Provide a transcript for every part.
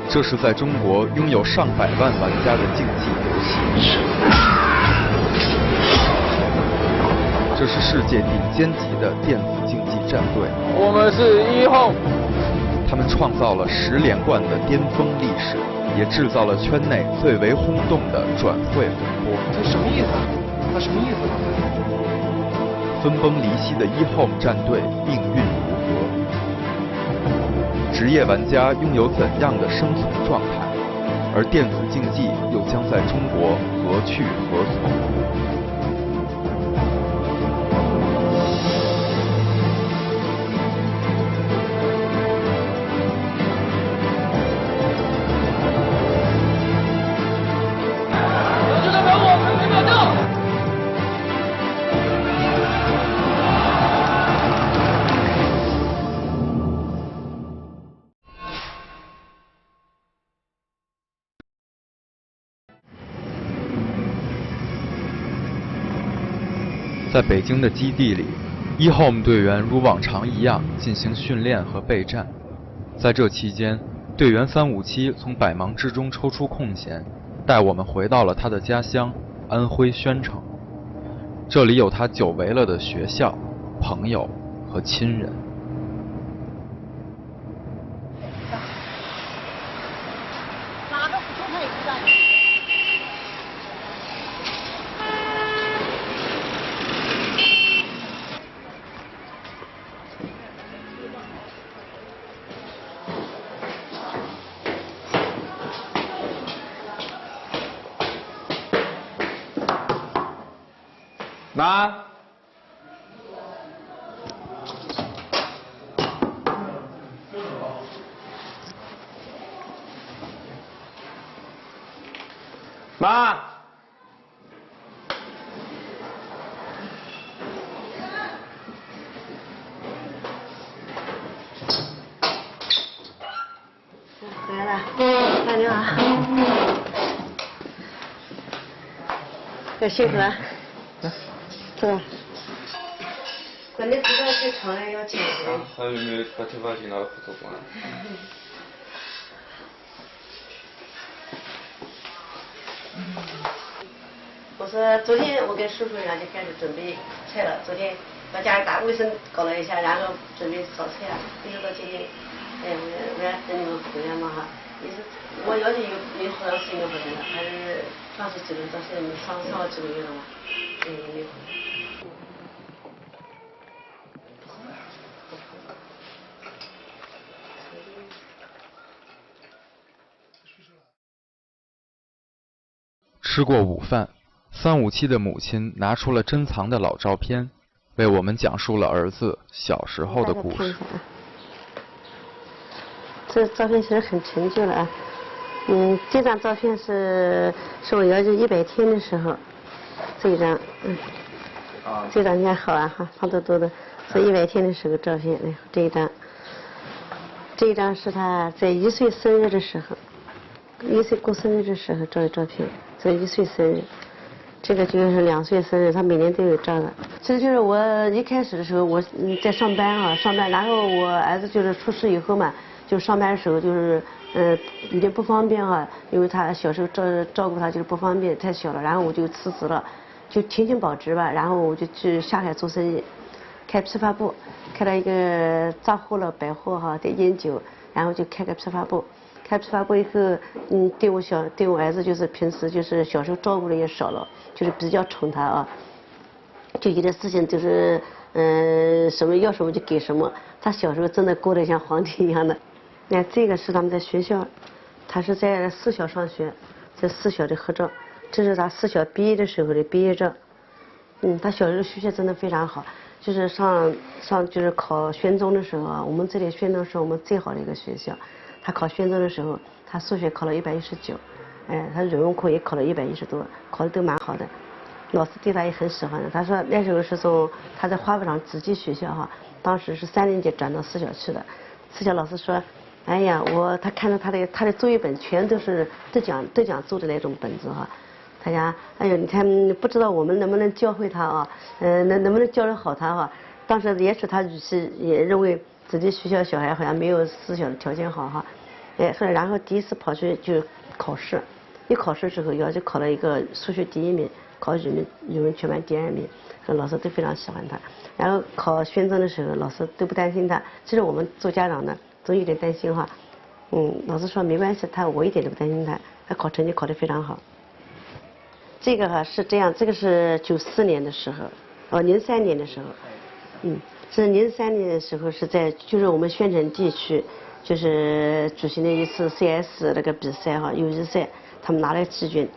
这是在中国拥有上百万玩家的竞技游戏，这是世界顶尖级的电子竞技战队。我们是1Home，他们创造了10连冠的巅峰历史，也制造了圈内最为轰动的转会风波。这什么意思？他什么意思？分崩离析的1Home战队命运如何？职业玩家拥有怎样的生存状态？而电子竞技又将在中国何去何从？在北京的基地里，1Home队员如往常一样进行训练和备战。在这期间，队员357从百忙之中抽出空闲，带我们回到了他的家乡安徽宣城。这里有他久违了的学校、朋友和亲人。妈，妈，回来了，妈你好，要辛苦了。对，那你知道去厂里要钱？还有没有把头发进到裤头管？我说昨天我跟叔叔俩就开始准备菜了，昨天把家里打卫生搞了一下，然后准备炒菜了，一直到今天，哎，我要等你们回来嘛哈，也是我要求没好长时间回来了，还是20几个到现在上了几个月了嘛，没回来。吃过午饭，357的母亲拿出了珍藏的老照片，为我们讲述了儿子小时候的故事。这照片其实很陈旧了啊。这张照片是我儿子100天的时候，这一张，这张应该好啊哈，胖嘟嘟的，是100天的时候照片。这一张是他在1岁生日的时候，1岁过生日的时候照的照片。这1岁生日，这个就是2岁生日，他每年都有照的。这就是我一开始的时候，我在上班啊，上班，然后我儿子就是出事以后嘛，就上班的时候就是有点不方便哈，因为他小时候照顾他就是不方便，太小了，然后我就辞职了，就勤勤保值吧，然后我就去下海做生意，开批发部，开了一个杂货了百货哈，在烟酒，然后就开个批发部。开批发部以后，对我儿子就是平时就是小时候照顾的也少了，就是比较宠他啊，就有的事情就是什么要什么就给什么。他小时候真的过得像皇帝一样的。那这个是他们在学校，他是在4小上学，在4小的合照，这是他4小毕业的时候的毕业照。他小时候学习真的非常好，就是上就是考宣中的时候啊，我们这里宣中是我们最好的一个学校。他考宣中的时候，他数学考了119，他语文科也考了110多，考的都蛮好的，老师对他也很喜欢的。他说那时候是从他在花布厂子弟学校哈，当时是3年级转到4小去的，4小老师说，哎呀，他看到他的作业本全都是得奖做的那种本子哈，他讲，哎呦，你看不知道我们能不能教会他啊，能不能教得好他哈？当时也许他语气也认为自己学校小孩好像没有4小的条件好哈，后来然后第一次跑去就考试，一考试之后就考了一个数学第1名，考语文全班第2名，老师都非常喜欢他。然后考宣政的时候，老师都不担心他，其实我们做家长的总有点担心哈。老师说没关系，我一点都不担心他，他考成绩考得非常好。这个是这样，这个是94年的时候，03年的时候，是03年的时候是在就是我们宣城地区就是举行了一次 CS 那个比赛哈，友谊赛，他们拿了季军，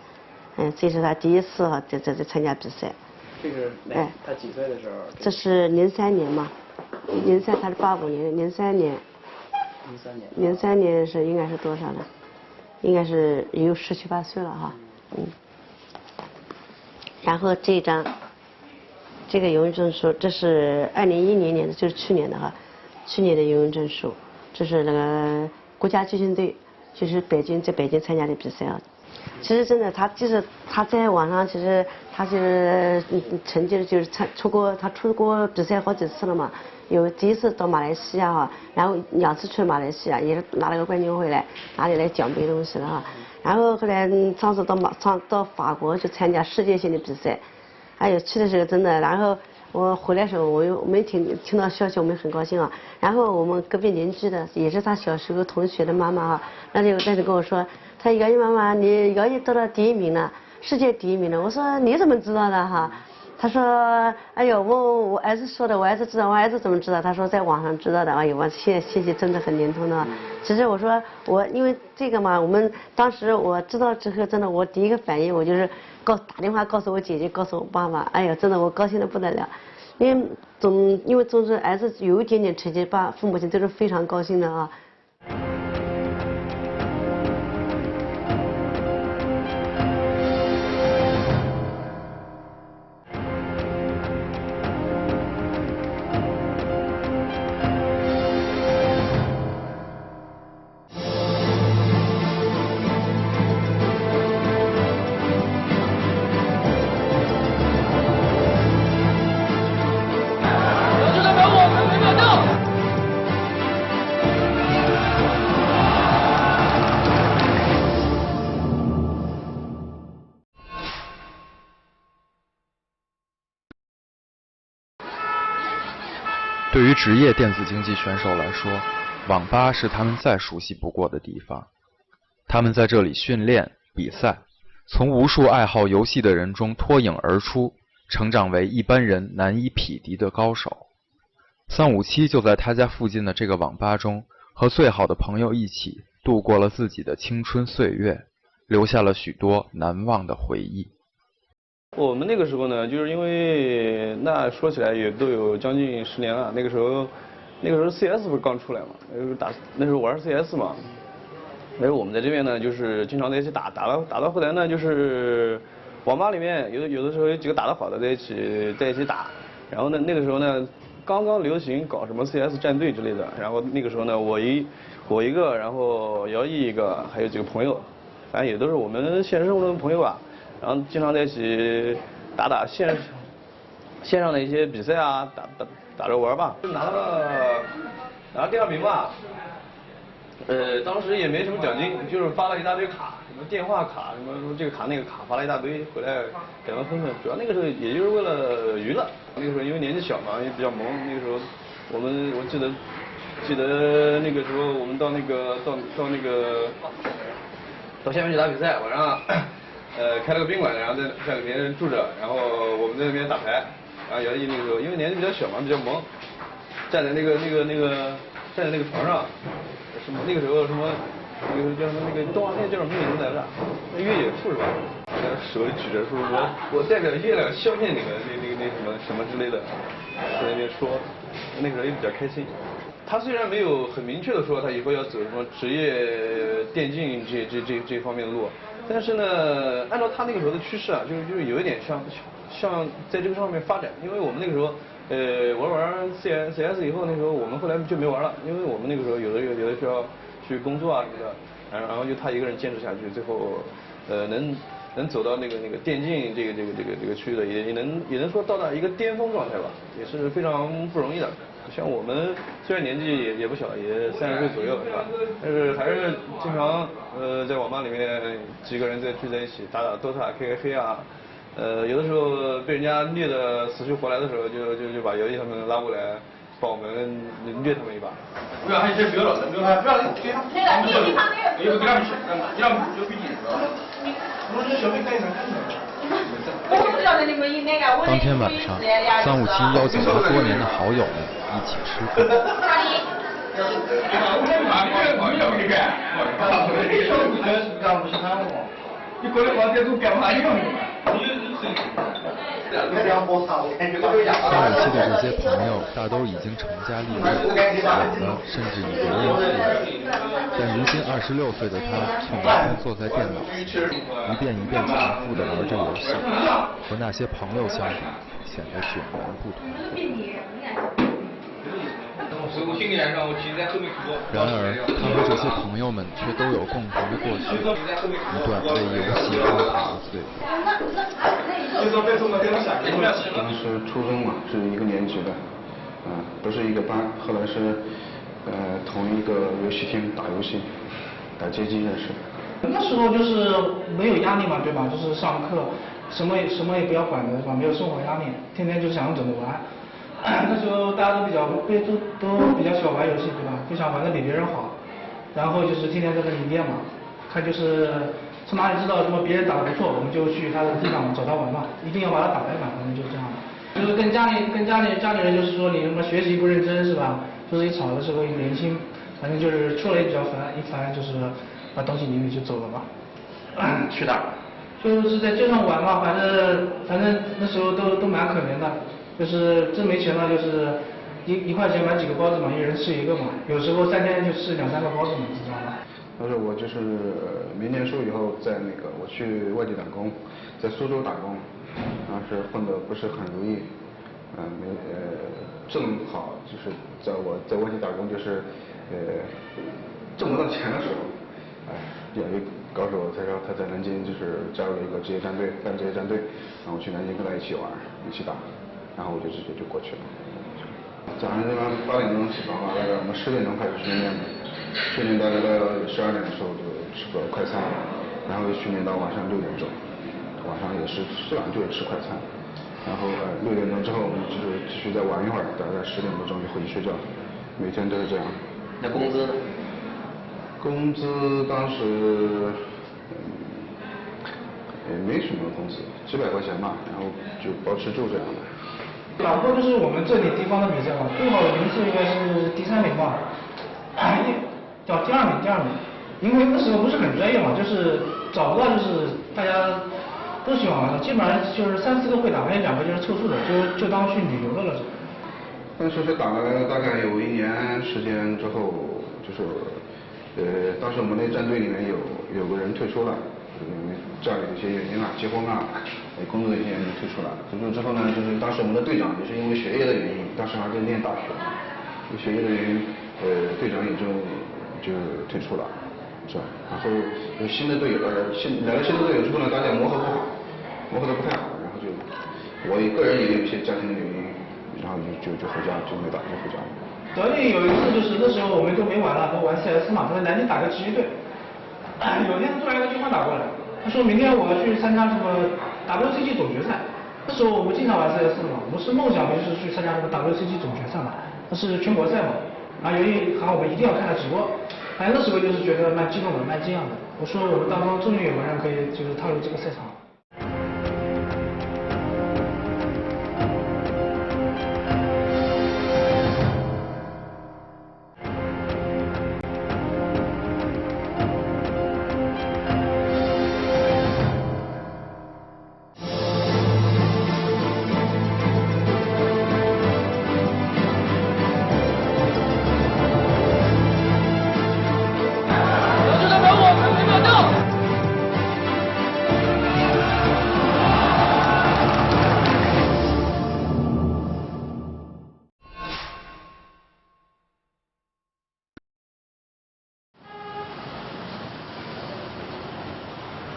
这是他第一次哈在参加比赛。这是他几岁的时候？这是03年嘛，03他是85年，03年。03年是应该是多少呢？应该是有17、18岁了哈，然后这张，这个游泳证书，这是2010年的，就是去年的哈，去年的游泳证书，这是那个国家集训队，就是在北京参加的比赛啊。其实真的，他在网上，其实他就是成绩就是出国比赛好几次了嘛。有第一次到马来西亚哈，然后2次去马来西亚，也是拿了个冠军回来，拿里来奖杯东西了哈。然后后来上次到法国去参加世界性的比赛，哎呦去的时候真的，然后我回来的时候我们听到消息，我们很高兴啊。然后我们隔壁邻居的也是他小时候同学的妈妈哈，那就跟我说，他姚毅妈妈，你姚毅得了第1名了，世界第1名了。我说你怎么知道的哈？他说，哎呦，我儿子说的，我儿子知道，我儿子怎么知道？他说在网上知道的。哎呦，我现在信息真的很灵通的。其实我说因为这个嘛，我们当时我知道之后，真的我第一个反应我就是打电话告诉我姐姐，告诉我爸爸。哎呦，真的我高兴的不得了，因为总之儿子有一点点成绩，父母亲都是非常高兴的啊。对于职业电子竞技选手来说，网吧是他们再熟悉不过的地方。他们在这里训练、比赛，从无数爱好游戏的人中脱颖而出，成长为一般人难以匹敌的高手。357就在他家附近的这个网吧中，和最好的朋友一起度过了自己的青春岁月，留下了许多难忘的回忆。我们那个时候呢，就是因为那说起来也都有将近10年了。那个时候 CS 不是刚出来嘛，那时候玩 CS 嘛。那时候我们在这边呢，就是经常在一起打到后来呢，就是网吧里面有的时候有几个打得好的在一起打。然后呢，那个时候呢，刚刚流行搞什么 CS 战队之类的。然后那个时候呢，我一个，然后姚毅一个，还有几个朋友，反正也都是我们现实生活中的朋友吧。然后经常在一起打线上的一些比赛啊，打着玩吧。拿了第2名吧。当时也没什么奖金，就是发了一大堆卡，什么电话卡，什么这个卡那个卡，发了一大堆，回来给他分。主要那个时候也就是为了娱乐。那个时候因为年纪小嘛，也比较懵。那个时候我记得那个时候我们到下面去打比赛，晚上。开了个宾馆，然后在里面住着，然后我们在那边打牌，然后姚毅那个时候因为年纪比较小嘛，比较萌，站在那个床上，什么那个时候叫什么那个动画片叫什么名字来着？那越野兔是吧？手举着说我代表月亮消灭你们那什么之类的，在那边说，那个时候也比较开心。他虽然没有很明确的说他以后要走什么职业电竞这方面的路，但是呢，按照他那个时候的趋势啊，就是有一点像在这个上面发展。因为我们那个时候，玩 CS 以后，那时候我们后来就没玩了，因为我们那个时候有的需要去工作啊什么的，然后就他一个人坚持下去，最后能走到那个电竞这个区域的，也能说到达一个巅峰状态吧，也是非常不容易的。像我们虽然年纪也不小，也30岁左右了，是吧？但是还是经常在网吧里面几个人聚在一起打 DOTA、开黑啊。有的时候被人家虐得死去活来的时候，就把姚毅他们拉过来，帮我们虐他们一把。不要，还是不要了，不要给他。那个，你放那个。一会给他们去，给他们有笔记，知道吧？我是小费可以能看出来。当天晚上，357邀请了多年的好友们一起吃饭。你过来往这都干嘛用的357的这些朋友大都已经成家立业，有的甚至已为人妇。但如今26岁的他，却每天坐在电脑前，一遍一遍重复地玩着游戏，和那些朋友相比，显得迥然不同。然而，他和这些朋友们却都有共同的过去，一段为游戏荒唐的岁月。当时初中嘛，是一个年级的，不是一个班，后来是同一个游戏厅打游戏，打街机认识。那时候就是没有压力嘛，对吧？就是上课什么也不要管的，是吧？没有生活压力，天天就想怎么玩。那时候大家都比较喜欢玩游戏，对吧？就想玩得比别人好，然后就是天天在那里练嘛，看就是从哪里知道什么别人打得不错，我们就去他的地方找他玩嘛，一定要把他打败嘛，反正就是这样。就是跟家里人就是说你什么学习不认真是吧？就是一吵的时候一年轻，反正就是出来也比较烦，一烦就是把东西拎着就走了嘛。去哪儿？就是在街上玩嘛，反正那时候都蛮可怜的。就是真没钱了，就是1块钱买几个包子嘛，一人吃一个嘛。有时候3天就吃2、3个包子嘛，知道吗？当时我就是没念书以后，在我去外地打工，在苏州打工，当时混得不是很如意，正好就是我在外地打工，就是挣不到钱的时候，有一告诉我，他说他在南京就是加入了一个职业战队，干职业战队，然后我去南京跟他一起玩，一起打。然后我就直接就过去了。早上一般8点钟起床嘛，大概我们10点钟开始训练的，训练大概到12点的时候就吃不了快餐，然后训练到晚上6点钟，晚上也是基本上就是吃快餐，然后6点钟之后我们就是继续再玩一会儿，大概10点多钟就回去睡觉，每天都是这样。那工资呢？工资当时也没什么工资，几百块钱吧，然后就包吃住这样的。打过就是我们这里地方的比赛嘛，最好的名次应该是第3名吧，叫第2名。因为那时候不是很专业嘛，就是找不到就是大家都喜欢玩的，基本上就是3、4个会打，还有2个就是凑数的，就当去旅游的了。当时是打了大概有1年时间之后，就是当时我们那战队里面有个人退出了，因为家里有些原因啊，结婚啊。工作的一些原因退出来了，退出之后呢，就是当时我们的队长也是因为学业的原因，当时还在念大学，因为学业的原因，队长也就退出了，是吧？然后有新的队友，来了新的队友之后呢，大家磨合得不太好，然后我个人也有一些家庭的原因，然后就回家，就没打，就回家了。德力有一次就是那时候我们都没玩了，都玩 CS 嘛，他在南京打个职业队，有天突然一个电话打过来，他说明天我要去参加什么WCG 总决赛。那时候我们经常玩 CS 嘛，我们是梦想就是去参加什么 WCG 总决赛嘛，那是全国赛嘛。然后有一行我们一定要看他直播，反正那时候就是觉得蛮激动的，蛮惊讶的。我说我们当中终于有个人可以就是踏入这个赛场。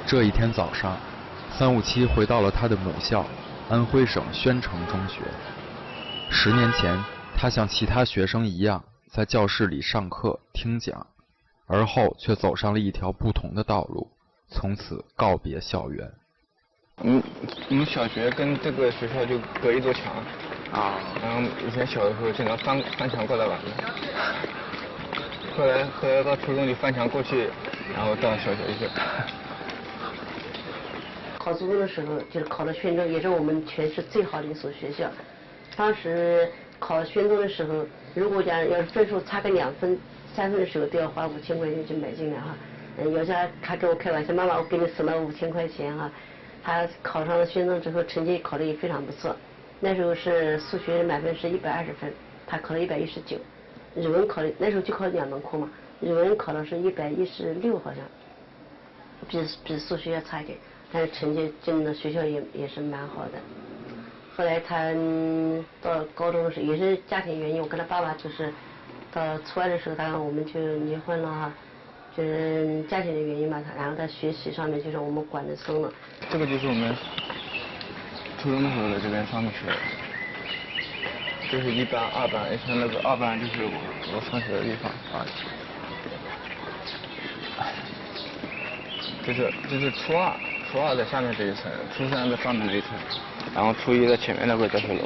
这一天早上，357回到了他的母校安徽省宣城中学。10年前，他像其他学生一样在教室里上课听讲，而后却走上了一条不同的道路，从此告别校园。我们小学跟这个学校就隔一座墙啊，然后以前小的时候经常翻墙过来玩的。后来到初中就翻墙过去，然后到小学去。考初中的时候，就是考了宣州，也是我们全市最好的一所学校。当时考宣州的时候，如果讲要是分数差个2分、3分的时候，都要花5000块钱去买进来哈。有家他跟我开玩笑，妈妈，我给你省了5000块钱哈。他考上了宣州之后，成绩考得也非常不错。那时候是数学满分是120分，他考了119。语文考的那时候就考2门课嘛，语文考的是116好像，比数学要差一点，但是成绩进的学校也是蛮好的。后来他到高中的时候也是家庭原因，我跟他爸爸就是到初2的时候，当然我们就离婚了哈，就是家庭的原因嘛，然后在学习上面就是我们管得松了。这个就是我们初中的时候在这边上的学，这是1班、2班，以前那个2班就是我上学的地方啊。这是初二在下面这一层，初3在上面这一层，然后初1在前面那个教学楼。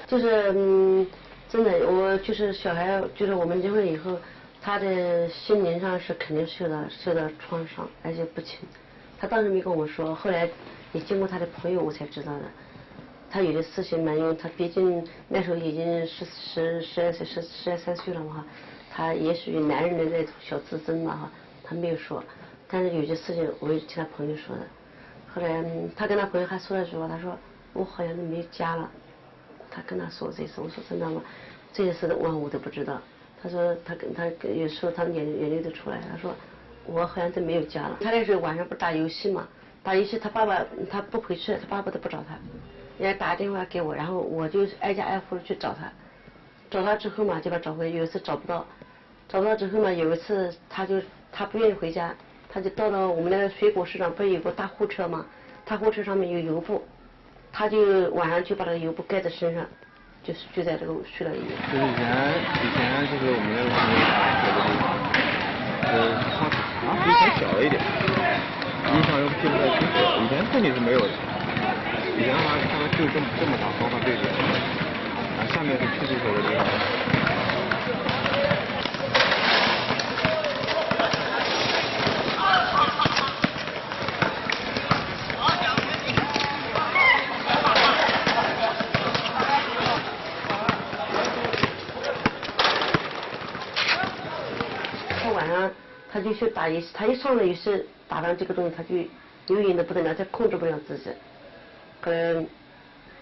就是真的，我就是小孩，就是我们结婚以后，他的心灵上是肯定受到创伤，而且不轻。他当时没跟我说，后来也经过他的朋友我才知道的。他有的事情嘛，因为他毕竟那时候已经12岁、13岁了嘛哈，他也属于男人的那种小自尊嘛哈，他没有说。但是有些事情我也听他朋友说的。后来他跟他朋友还说了句话，他说我好像都没有家了。他跟他说这事，我说真的吗？这些事的我都不知道。他说他有时候他眼泪都出来。他说我好像都没有家了。他那时候晚上不打游戏嘛，打游戏他爸爸他不回去，他爸爸都不找他，人家打电话给我，然后我就挨家挨户去找他。找他之后嘛，就把他找回。有一次找不到之后嘛，有一次他不愿意回家，他就到了我们那个水果市场，不是有个大货车嘛？大货车上面有油布。他就晚上就把那个油布盖在身上，就在这个睡了一夜。就是以前就是我们那个朋友打球的地方，比以前小了一点，印象又记不太清楚了。以前这里是没有的，以前他们就这么大方块被子，下面是踢足球的地方。他就去打游戏，他一上了游戏打上这个东西，他就游泳的不得了，他控制不了自己。后来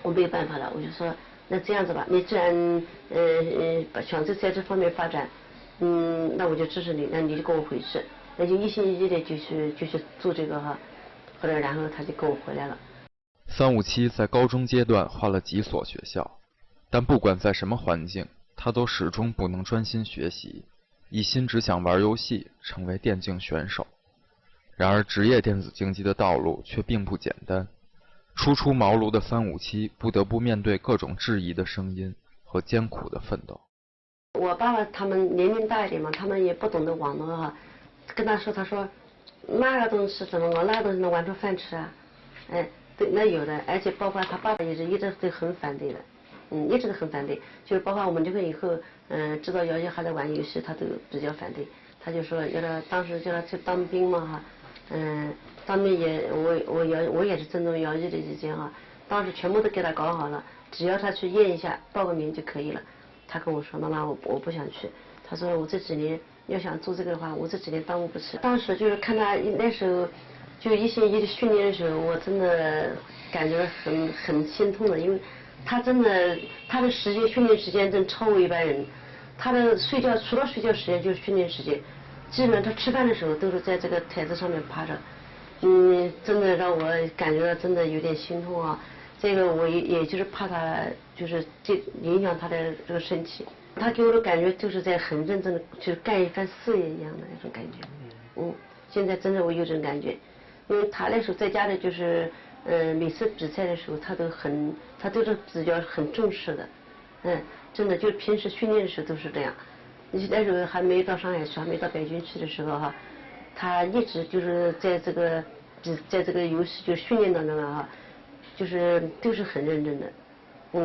我没有办法了，我就说那这样子吧，你既然想在这方面发展，那我就支持你，那你就跟我回去，那就一心一意的就去做这个哈。后来然后他就跟我回来了。357在高中阶段换了几所学校，但不管在什么环境，他都始终不能专心学习。一心只想玩游戏，成为电竞选手。然而，职业电子竞技的道路却并不简单。初出茅庐的357不得不面对各种质疑的声音和艰苦的奋斗。我爸爸他们年龄大一点嘛，他们也不懂得网络哈。跟他说那个东西是什么？我那个东西能玩出饭吃啊？哎，对，那有的，而且包括他爸爸也是一直都很反对的。一直都很反对，就是包括我们结婚以后，知道姚姐还在玩游戏，他都比较反对。他就说当时叫他去当兵嘛哈，当兵我也是尊重姚姐的意见哈，当时全部都给他搞好了，只要他去验一下，报个名就可以了。他跟我说妈妈我不想去，他说我这几年要想做这个的话，我这几年耽误不起。当时就是看他那时候就一心一意的训练的时候，我真的感觉很心痛的，因为。他真的，他的训练时间真超过一般人。他的除了睡觉时间就是训练时间，基本上他吃饭的时候都是在这个台子上面趴着。真的让我感觉到真的有点心痛啊。这个我也就是怕他就是影响他的这个身体。他给我的感觉就是在很认真的就是干一番事业一样的那种感觉。现在真的我有这种感觉，因为他那时候在家里就是每次比赛的时候他都是比较很重视的。真的就平时训练的时候都是这样。那时候还没到上海去，还没到北京去的时候哈，他一直就是在这个游戏就训练当中哈，就是都是很认真的。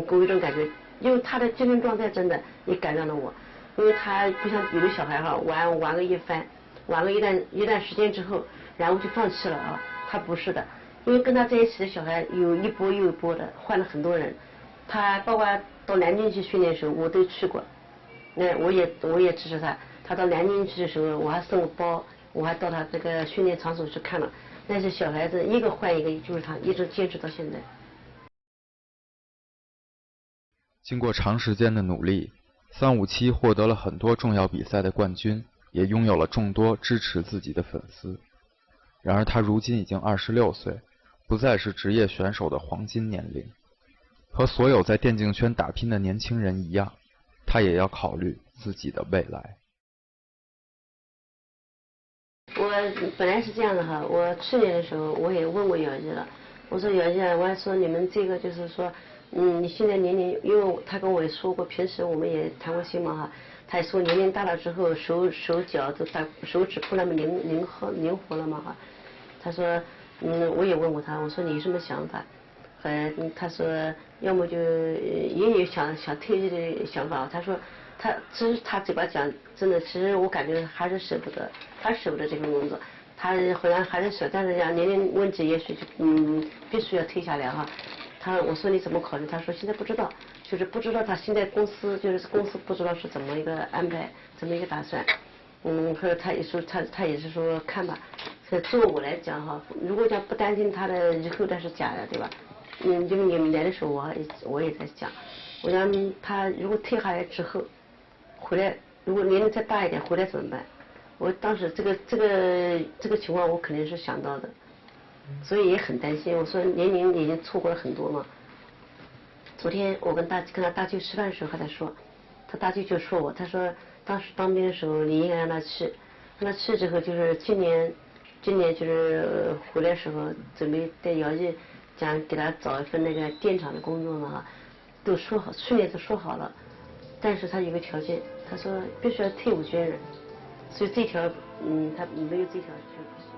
给我一种感觉，因为他的精神状态真的也感染了我，因为他不像有的小孩哈，玩个一番，玩个一段时间之后，然后就放弃了啊。他不是的，因为跟他在一起的小孩有一波又一波的，换了很多人。他包括到南京去训练的时候，我都去过。我也支持他。他到南京去的时候，我还送个包，我还到他这个训练场所去看了。那些小孩子一个换一个，就是他一直坚持到现在。经过长时间的努力，357获得了很多重要比赛的冠军，也拥有了众多支持自己的粉丝。然而他如今已经26岁，不再是职业选手的黄金年龄。和所有在电竞圈打拼的年轻人一样，他也要考虑自己的未来。我本来是这样的哈，我去年的时候我也问过姚毅了，我说姚毅，我还说你们这个就是说，你现在年龄，因为他跟我也说过，平时我们也谈过心嘛哈，他也说年龄大了之后手脚都手指不那么灵活了嘛哈，他说我也问过他，我说你有什么想法？他说要么就也有想退役的想法。他说其实他嘴巴讲真的，其实我感觉还是舍不得，他舍不得这份工作，他好像还是舍，但是讲年龄问题也许就必须要退下来哈。我说你怎么考虑？他说现在不知道，就是不知道他现在公司不知道是怎么一个安排，怎么一个打算。后来他也说他也是说看吧。作为我来讲哈，如果讲不担心他的以后的是假的，对吧？因为你们来的时候我也在想，我想他如果退下来之后回来，如果年龄再大一点回来怎么办？我当时这个情况我肯定是想到的，所以也很担心。我说年龄已经错过了很多嘛。昨天我跟他大舅吃饭的时候还在说，他大舅就说我，他说当时当兵的时候你应该让他去之后就是今年就是回来的时候准备带姚毅讲给他找一份那个电厂的工作嘛，都说好，去年都说好了，但是他有个条件，他说必须要退伍军人，所以这条他没有这条就不行。